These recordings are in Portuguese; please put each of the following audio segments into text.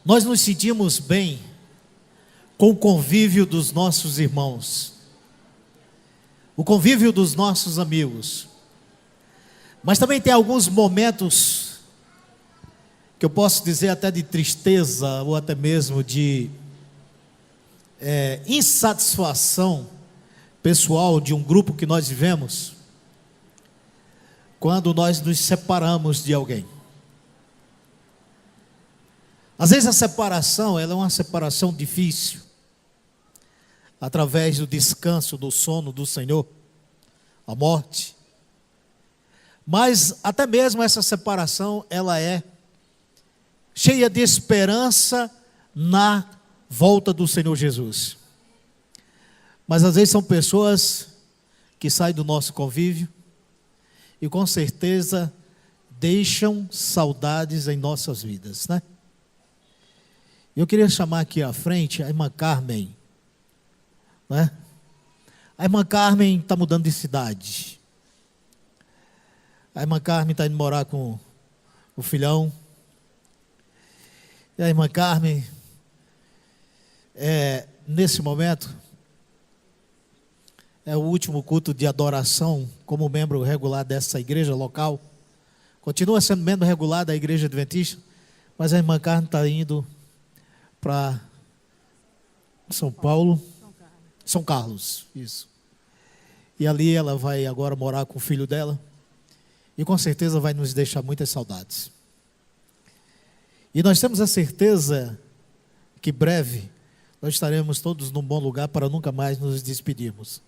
Nós nos sentimos bem com o convívio dos nossos irmãos, o convívio dos nossos amigos. Mas também tem alguns momentos que eu posso dizer até de tristeza ou até mesmo de insatisfação pessoal de um grupo que nós vivemos, quando nós nos separamos de alguém. Às vezes a separação, ela é uma separação difícil, através do descanso, do sono do Senhor, a morte. Mas até mesmo essa separação, ela é cheia de esperança na volta do Senhor Jesus. Mas às vezes são pessoas que saem do nosso convívio e com certeza deixam saudades em nossas vidas, né? Eu queria chamar aqui à frente a irmã Carmen, né? A irmã Carmen está mudando de cidade. A irmã Carmen está indo morar com o filhão. E a irmã Carmen, nesse momento, é o último culto de adoração como membro regular dessa igreja local. Continua sendo membro regular da igreja adventista, mas a irmã Carmen está indo para São Paulo, São Carlos, isso. E ali ela vai agora morar com o filho dela, e com certeza vai nos deixar muitas saudades. E nós temos a certeza que breve nós estaremos todos num bom lugar para nunca mais nos despedirmos.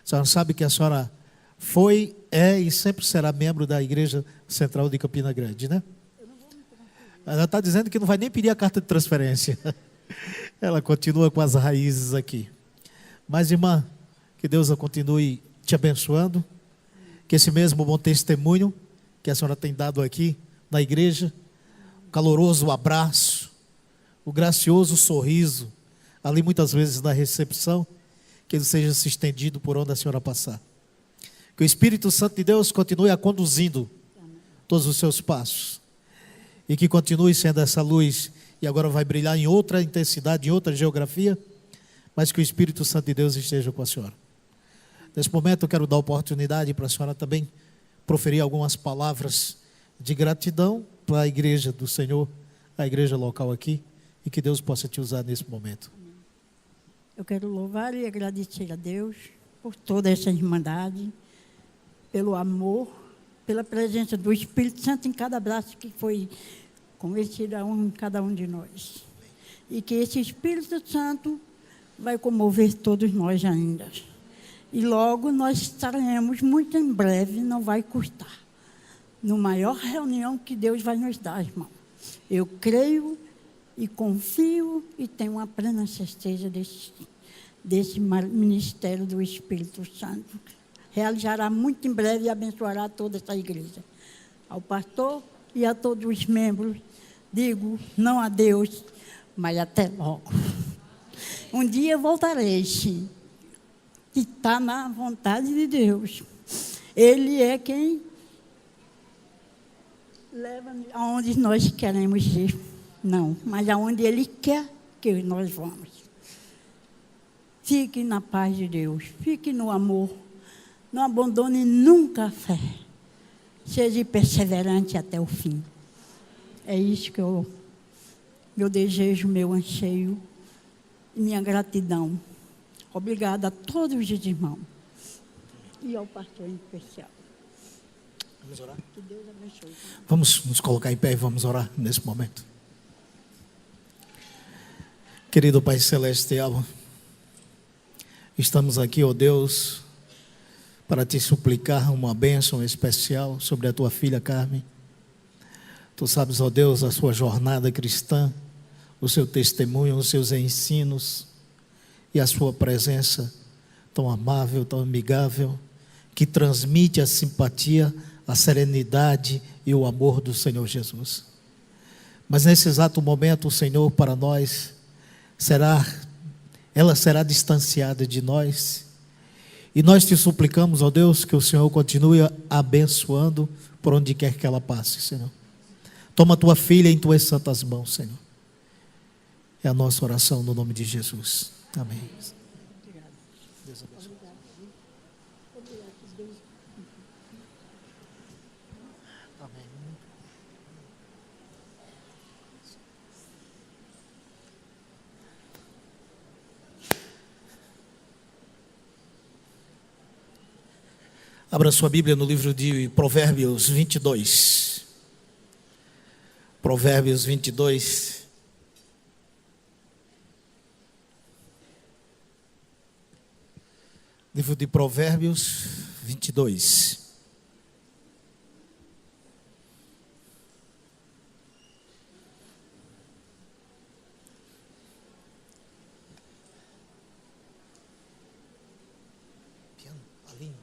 A senhora sabe que a senhora foi, é e sempre será membro da Igreja Central de Campina Grande, né? Ela está dizendo que não vai nem pedir a carta de transferência. Ela continua com as raízes aqui. Mas, irmã, que Deus continue te abençoando. Que esse mesmo bom testemunho que a senhora tem dado aqui na igreja, o caloroso abraço, o gracioso sorriso, ali muitas vezes na recepção, que ele seja se estendido por onde a senhora passar. Que o Espírito Santo de Deus continue a conduzindo todos os seus passos. E que continue sendo essa luz, e agora vai brilhar em outra intensidade, em outra geografia, mas que o Espírito Santo de Deus esteja com a senhora. Nesse momento eu quero dar oportunidade para a senhora também proferir algumas palavras de gratidão para a igreja do Senhor, a igreja local aqui, e que Deus possa te usar nesse momento. Eu quero louvar e agradecer a Deus por toda essa irmandade, pelo amor, pela presença do Espírito Santo em cada abraço que foi convertido a cada um de nós. E que esse Espírito Santo vai comover todos nós ainda. E logo nós estaremos, muito em breve, não vai custar, no maior reunião que Deus vai nos dar, irmão. Eu creio e confio e tenho uma plena certeza desse ministério do Espírito Santo. Realizará muito em breve e abençoará toda essa igreja. Ao pastor e a todos os membros, digo, não adeus, mas até logo. Um dia voltarei, sim, que está na vontade de Deus. Ele é quem leva aonde nós queremos ir. Não, mas aonde Ele quer que nós vamos. Fique na paz de Deus, fique no amor. Não abandone nunca a fé. Seja perseverante até o fim. É isso que meu desejo, meu anseio e minha gratidão. Obrigada a todos os irmãos. E ao pastor em especial. Vamos orar? Que Deus abençoe. Vamos nos colocar em pé e vamos orar nesse momento. Querido Pai Celestial, estamos aqui, ó Deus, para te suplicar uma bênção especial sobre a tua filha Carmen. Tu sabes, ó Deus, a sua jornada cristã, o seu testemunho, os seus ensinos e a sua presença tão amável, tão amigável, que transmite a simpatia, a serenidade e o amor do Senhor Jesus. Mas nesse exato momento, o Senhor, para nós, ela será distanciada de nós. E nós te suplicamos, ó Deus, que o Senhor continue abençoando por onde quer que ela passe, Senhor. Toma tua filha em tuas santas mãos, Senhor. É a nossa oração no nome de Jesus. Amém. Deus abençoe. Amém. Abra sua Bíblia no livro de Provérbios 22. Provérbios 22. Livro de Provérbios 22. Alinho.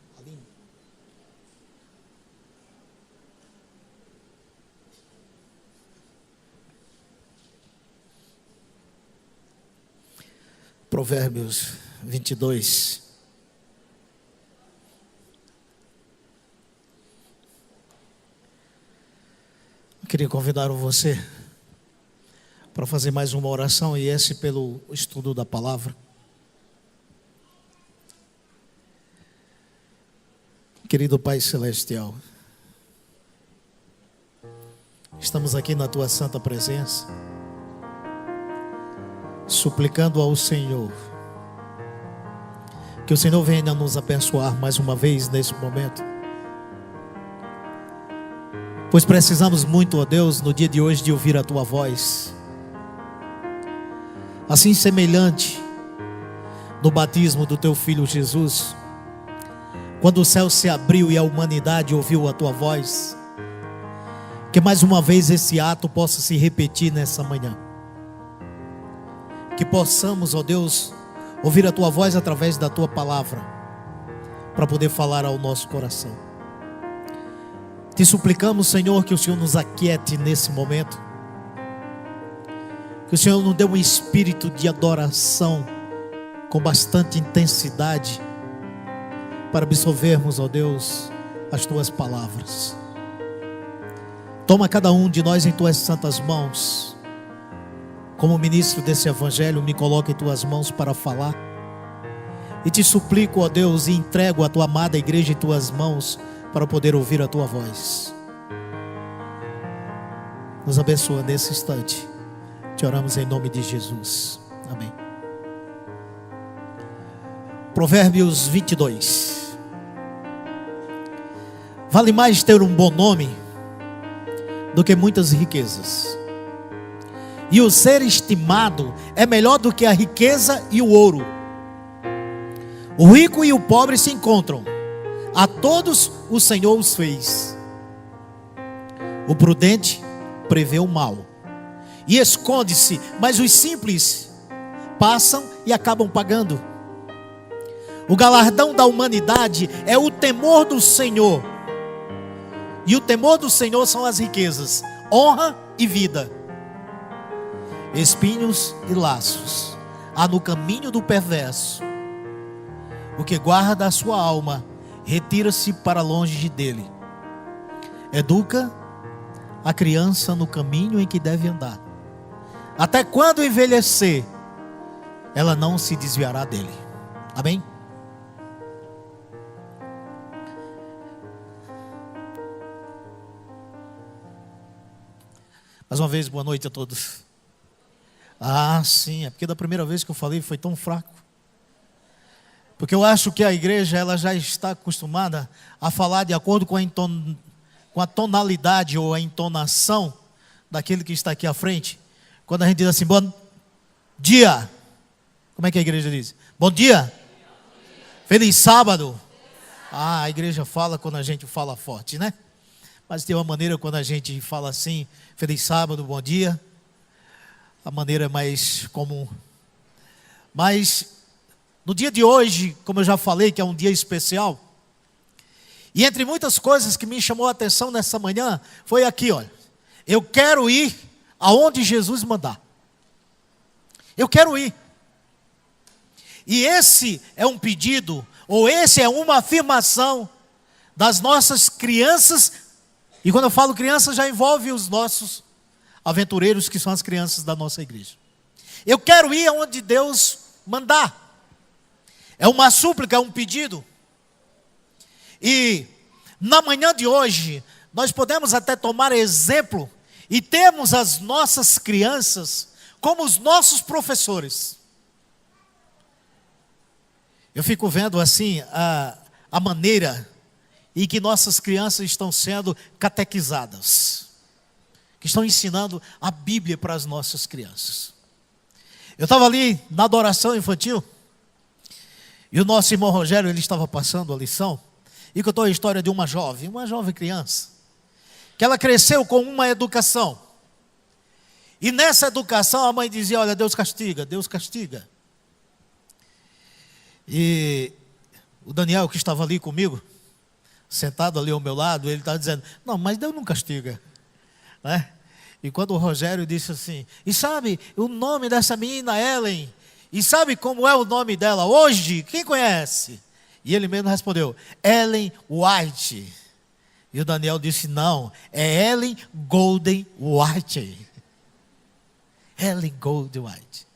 Provérbios 22. Eu queria convidar você para fazer mais uma oração, e esse pelo estudo da palavra. Querido Pai Celestial, estamos aqui na Tua santa presença, suplicando ao Senhor que o Senhor venha nos abençoar mais uma vez nesse momento, pois precisamos muito, ó Deus, no dia de hoje, de ouvir a Tua voz, assim semelhante no batismo do Teu Filho Jesus, quando o céu se abriu e a humanidade ouviu a Tua voz. Que mais uma vez esse ato possa se repetir nessa manhã, que possamos, ó Deus, ouvir a Tua voz através da Tua palavra, para poder falar ao nosso coração. Te suplicamos, Senhor, que o Senhor nos aquiete nesse momento, que o Senhor nos dê um espírito de adoração com bastante intensidade, para absorvermos, ó Deus, as Tuas palavras. Toma cada um de nós em Tuas santas mãos. Como ministro desse evangelho, me coloca em Tuas mãos para falar. E te suplico, ó Deus, e entrego a Tua amada igreja em Tuas mãos, para poder ouvir a Tua voz. Nos abençoa nesse instante. Te oramos em nome de Jesus. Amém. Provérbios 22. Vale mais ter um bom nome do que muitas riquezas, e o ser estimado é melhor do que a riqueza e o ouro. O rico e o pobre se encontram, a todos o Senhor os fez. O prudente prevê o mal e esconde-se, mas os simples passam e acabam pagando. O galardão da humanidade é o temor do Senhor, e o temor do Senhor são as riquezas, honra e vida. Espinhos e laços há no caminho do perverso. O que guarda a sua alma retira-se para longe dele. Educa a criança no caminho em que deve andar. Até quando envelhecer, ela não se desviará dele. Amém? Mais uma vez, boa noite a todos. Ah, sim, é porque da primeira vez que eu falei foi tão fraco. Porque eu acho que a igreja, ela já está acostumada a falar de acordo com a tonalidade ou a entonação daquele que está aqui à frente. Quando a gente diz assim, bom dia. Como é que a igreja diz? Bom dia. Feliz sábado. Ah, a igreja fala quando a gente fala forte, né? Mas tem uma maneira quando a gente fala assim, feliz sábado, bom dia. A maneira é mais comum. Mas no dia de hoje, como eu já falei, que é um dia especial, e entre muitas coisas que me chamou a atenção nessa manhã, foi aqui, olha. Eu quero ir aonde Jesus mandar. Eu quero ir. E esse é um pedido, ou esse é uma afirmação das nossas crianças. E quando eu falo crianças, já envolve os nossos aventureiros, que são as crianças da nossa igreja. Eu quero ir aonde Deus mandar. É uma súplica, é um pedido. E na manhã de hoje, nós podemos até tomar exemplo e termos as nossas crianças como os nossos professores. Eu fico vendo assim a maneira em que nossas crianças estão sendo catequizadas, que estão ensinando a Bíblia para as nossas crianças. Eu estava ali na adoração infantil, e o nosso irmão Rogério, ele estava passando a lição, e contou a história de uma jovem criança, que ela cresceu com uma educação, e nessa educação a mãe dizia: olha, Deus castiga, Deus castiga. E o Daniel, que estava ali comigo, sentado ali ao meu lado, ele estava dizendo: não, mas Deus não castiga, né? E quando o Rogério disse assim: e sabe o nome dessa menina, Ellen? E sabe como é o nome dela hoje? Quem conhece? E ele mesmo respondeu: Ellen White. E o Daniel disse: não, é Ellen Golden White. Ellen Golden White.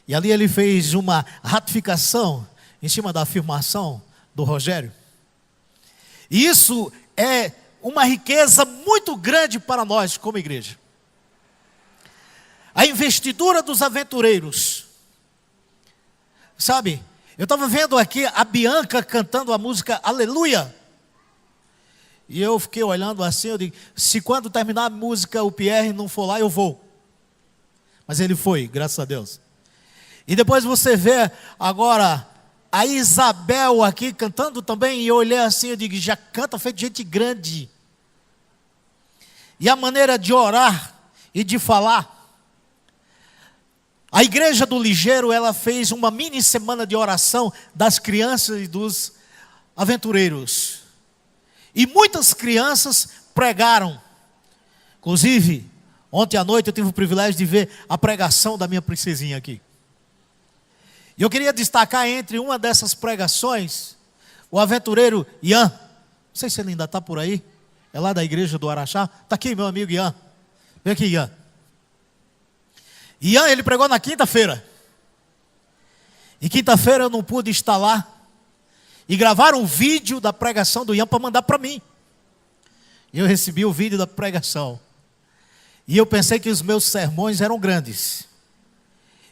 E ali ele fez uma ratificação em cima da afirmação do Rogério. E isso é uma riqueza muito grande para nós como igreja. A investidura dos aventureiros. Sabe, eu estava vendo aqui a Bianca cantando a música Aleluia. E eu fiquei olhando assim, eu digo: se quando terminar a música o Pierre não for lá, eu vou. Mas ele foi, graças a Deus. E depois você vê agora a Isabel aqui cantando também, e eu olhei assim, eu digo: já canta feito gente grande. E a maneira de orar e de falar. A igreja do Ligeiro, ela fez uma mini semana de oração das crianças e dos aventureiros. E muitas crianças pregaram. Inclusive, ontem à noite eu tive o privilégio de ver a pregação da minha princesinha aqui. E eu queria destacar entre uma dessas pregações, o aventureiro Ian. Não sei se ele ainda está por aí. É lá da igreja do Araxá. Está aqui meu amigo Ian. Vem aqui, Ian. Ian, ele pregou na quinta-feira. E quinta-feira eu não pude estar lá. E gravaram um vídeo da pregação do Ian para mandar para mim. E eu recebi o vídeo da pregação. E eu pensei que os meus sermões eram grandes.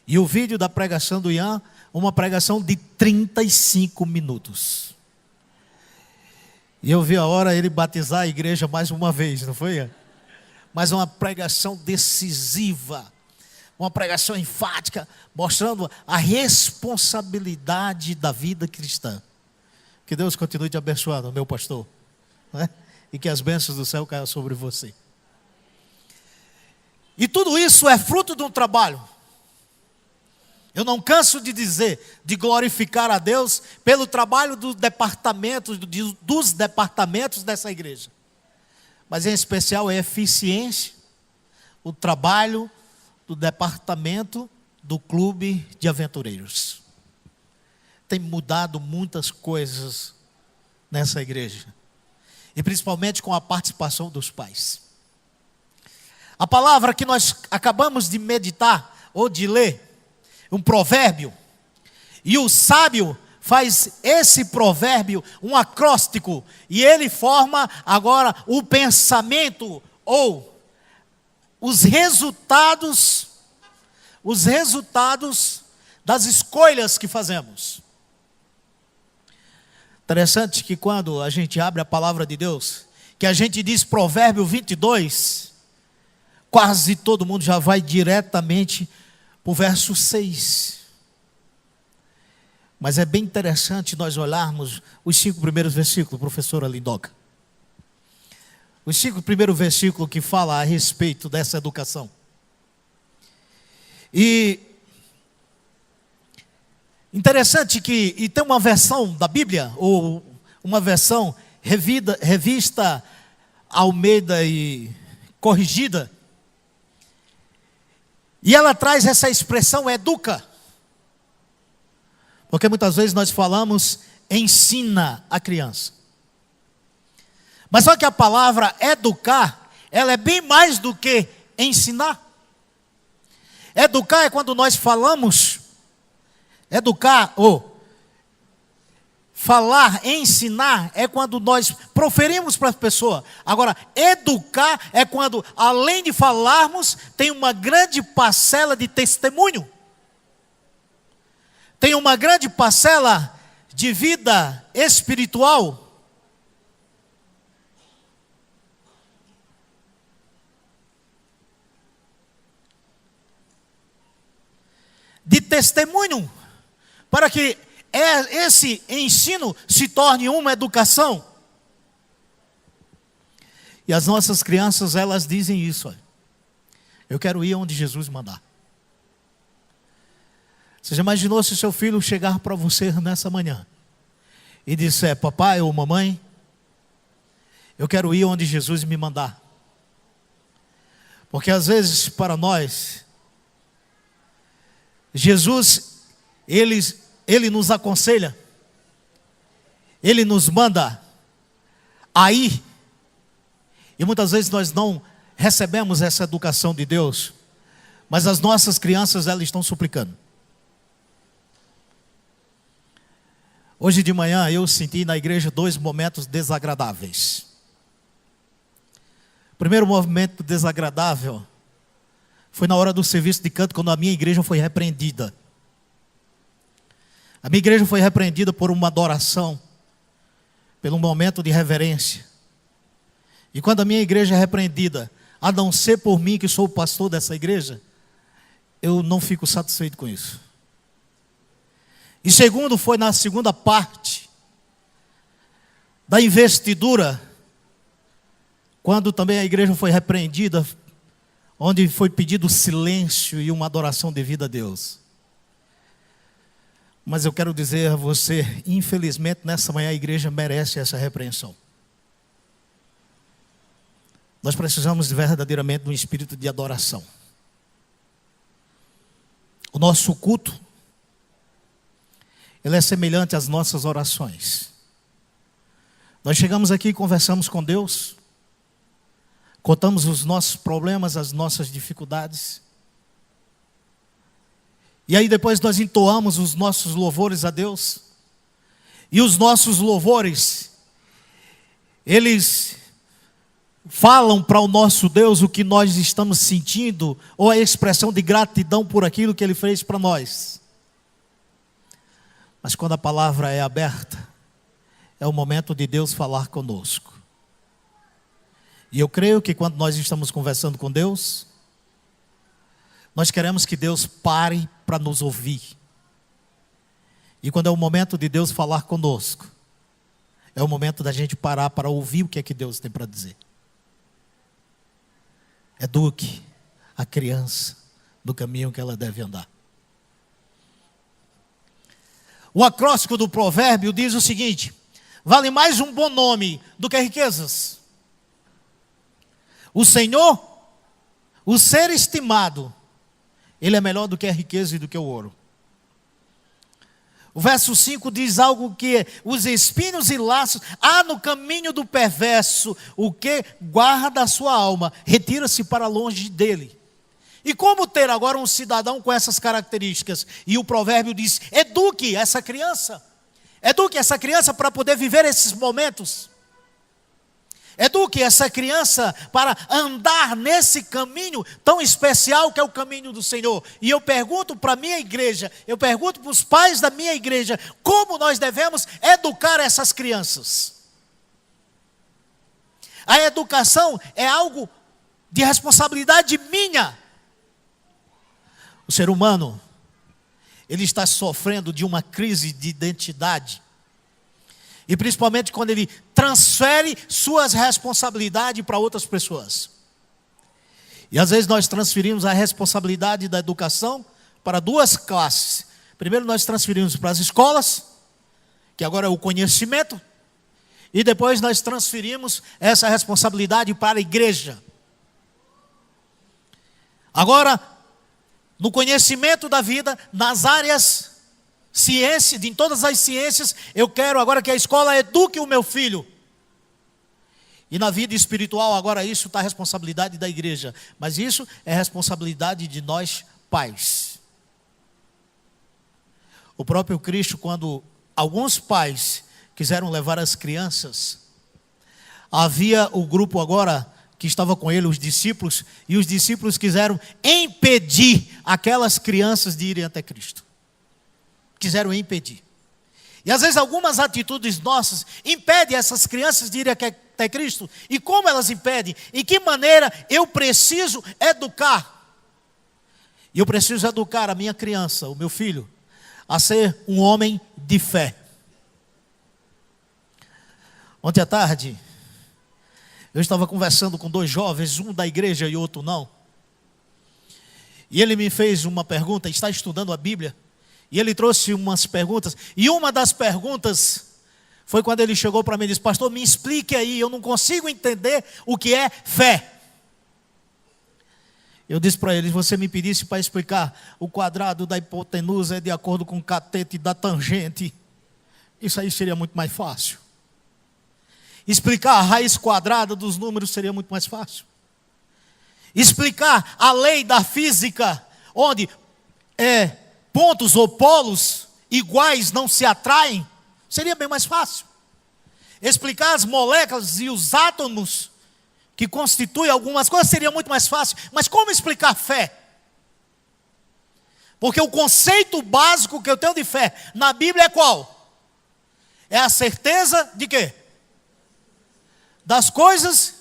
E o vídeo da pregação do Ian, uma pregação de 35 minutos. E eu vi a hora ele batizar a igreja mais uma vez, não foi, Ian? Mas uma pregação decisiva, uma pregação enfática, mostrando a responsabilidade da vida cristã. Que Deus continue te abençoando, meu pastor, né? E que as bênçãos do céu caiam sobre você. E tudo isso é fruto de um trabalho. Eu não canso de dizer, de glorificar a Deus pelo trabalho dos departamentos dessa igreja. Mas em especial é eficiência, o trabalho do departamento do clube de aventureiros. Tem mudado muitas coisas nessa igreja. E principalmente com a participação dos pais. A palavra que nós acabamos de meditar ou de ler, um provérbio, e o sábio faz esse provérbio um acróstico, e ele forma agora o pensamento ou os resultados das escolhas que fazemos. Interessante que quando a gente abre a palavra de Deus, que a gente diz provérbio 22, quase todo mundo já vai diretamente para o verso 6. Mas é bem interessante nós olharmos os 5 primeiros versículos, professora Lindoca. Os 5 primeiros versículos que falam a respeito dessa educação. E interessante que e tem uma versão da Bíblia, ou uma versão revista Almeida e corrigida, e ela traz essa expressão educa, porque muitas vezes nós falamos ensina a criança, mas só que a palavra educar, ela é bem mais do que ensinar. Educar é quando nós falamos. Educar ou falar, ensinar é quando nós proferimos para a pessoa. Agora, educar é quando, além de falarmos, tem uma grande parcela de testemunho. Tem uma grande parcela de vida espiritual. De testemunho, para que esse ensino se torne uma educação. E as nossas crianças, elas dizem isso. Olha, eu quero ir onde Jesus mandar. Você já imaginou se seu filho chegar para você nessa manhã e disser: papai ou mamãe, eu quero ir onde Jesus me mandar? Porque às vezes para nós, Jesus, Ele nos aconselha, Ele nos manda a ir, e muitas vezes nós não recebemos essa educação de Deus, mas as nossas crianças, elas estão suplicando. Hoje de manhã eu senti na igreja 2 momentos desagradáveis. O primeiro momento desagradável foi na hora do serviço de canto, quando a minha igreja foi repreendida. A minha igreja foi repreendida por uma adoração, pelo momento de reverência. E quando a minha igreja é repreendida, a não ser por mim que sou o pastor dessa igreja, eu não fico satisfeito com isso. E segundo, foi na segunda parte da investidura, quando também a igreja foi repreendida, onde foi pedido silêncio e uma adoração devida a Deus. Mas eu quero dizer a você, infelizmente nessa manhã a igreja merece essa repreensão. Nós precisamos verdadeiramente de um espírito de adoração. O nosso culto, ele é semelhante às nossas orações. Nós chegamos aqui e conversamos com Deus, contamos os nossos problemas, as nossas dificuldades. E aí depois nós entoamos os nossos louvores a Deus. E os nossos louvores, eles falam para o nosso Deus o que nós estamos sentindo, ou a expressão de gratidão por aquilo que Ele fez para nós. Mas quando a palavra é aberta, é o momento de Deus falar conosco. E eu creio que quando nós estamos conversando com Deus, nós queremos que Deus pare para nos ouvir. E quando é o momento de Deus falar conosco, é o momento da gente parar para ouvir o que é que Deus tem para dizer. Eduque a criança no caminho que ela deve andar. O acróstico do provérbio diz o seguinte: vale mais um bom nome do que riquezas. O Senhor, o ser estimado, Ele é melhor do que a riqueza e do que o ouro. O verso 5 diz algo que os espinhos e laços há no caminho do perverso, o que guarda a sua alma, retira-se para longe dele. E como ter agora um cidadão com essas características? E o provérbio diz: eduque essa criança. Eduque essa criança para poder viver esses momentos. Eduque essa criança para andar nesse caminho tão especial que é o caminho do Senhor. E eu pergunto para a minha igreja, eu pergunto para os pais da minha igreja, como nós devemos educar essas crianças? A educação é algo de responsabilidade minha. O ser humano, ele está sofrendo de uma crise de identidade. E principalmente quando ele transfere suas responsabilidades para outras pessoas. E às vezes nós transferimos a responsabilidade da educação para 2 classes. Primeiro nós transferimos para as escolas, que agora é o conhecimento. E depois nós transferimos essa responsabilidade para a igreja. Agora, no conhecimento da vida, nas áreas ciência, em todas as ciências, eu quero agora que a escola eduque o meu filho. E na vida espiritual, agora isso está a responsabilidade da igreja. Mas isso é responsabilidade de nós, pais. O próprio Cristo, quando alguns pais quiseram levar as crianças, havia o grupo agora que estava com ele, os discípulos, e os discípulos quiseram impedir aquelas crianças de irem até Cristo. Quiseram impedir. E às vezes algumas atitudes nossas impedem essas crianças de irem até Cristo. E como elas impedem? Em que maneira eu preciso educar? E eu preciso educar a minha criança, o meu filho, a ser um homem de fé. Ontem à tarde, eu estava conversando com dois jovens, um da igreja e outro não. E ele me fez uma pergunta, está estudando a Bíblia. E ele trouxe umas perguntas. E uma das perguntas foi quando ele chegou para mim e disse: pastor, me explique aí, eu não consigo entender o que é fé. Eu disse para ele: se você me pedisse para explicar o quadrado da hipotenusa é de acordo com o catete da tangente, isso aí seria muito mais fácil. Explicar a raiz quadrada dos números seria muito mais fácil. Explicar a lei da física, onde pontos ou polos iguais não se atraem, seria bem mais fácil. Explicar as moléculas e os átomos que constituem algumas coisas seria muito mais fácil. Mas como explicar fé? Porque o conceito básico que eu tenho de fé na Bíblia é qual? É a certeza de quê? Das coisas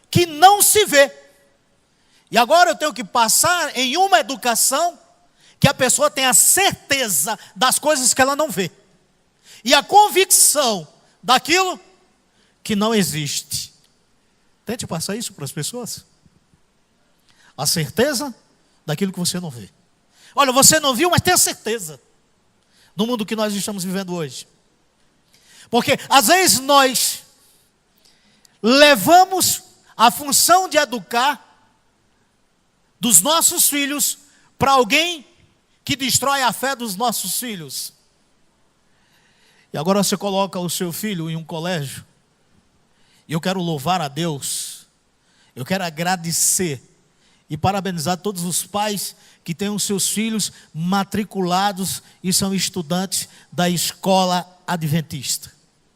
que não se vê. E agora eu tenho que passar em uma educação que a pessoa tenha certeza das coisas que ela não vê. E a convicção daquilo que não existe. Tente passar isso para as pessoas. A certeza daquilo que você não vê. Olha, você não viu, mas tenha certeza. No mundo que nós estamos vivendo hoje. Porque às vezes nós levamos a função de educar dos nossos filhos para alguém que destrói a fé dos nossos filhos. E agora você coloca o seu filho em um colégio. E eu quero louvar a Deus. Eu quero agradecer e parabenizar todos os pais que têm os seus filhos matriculados e são estudantes da escola adventista.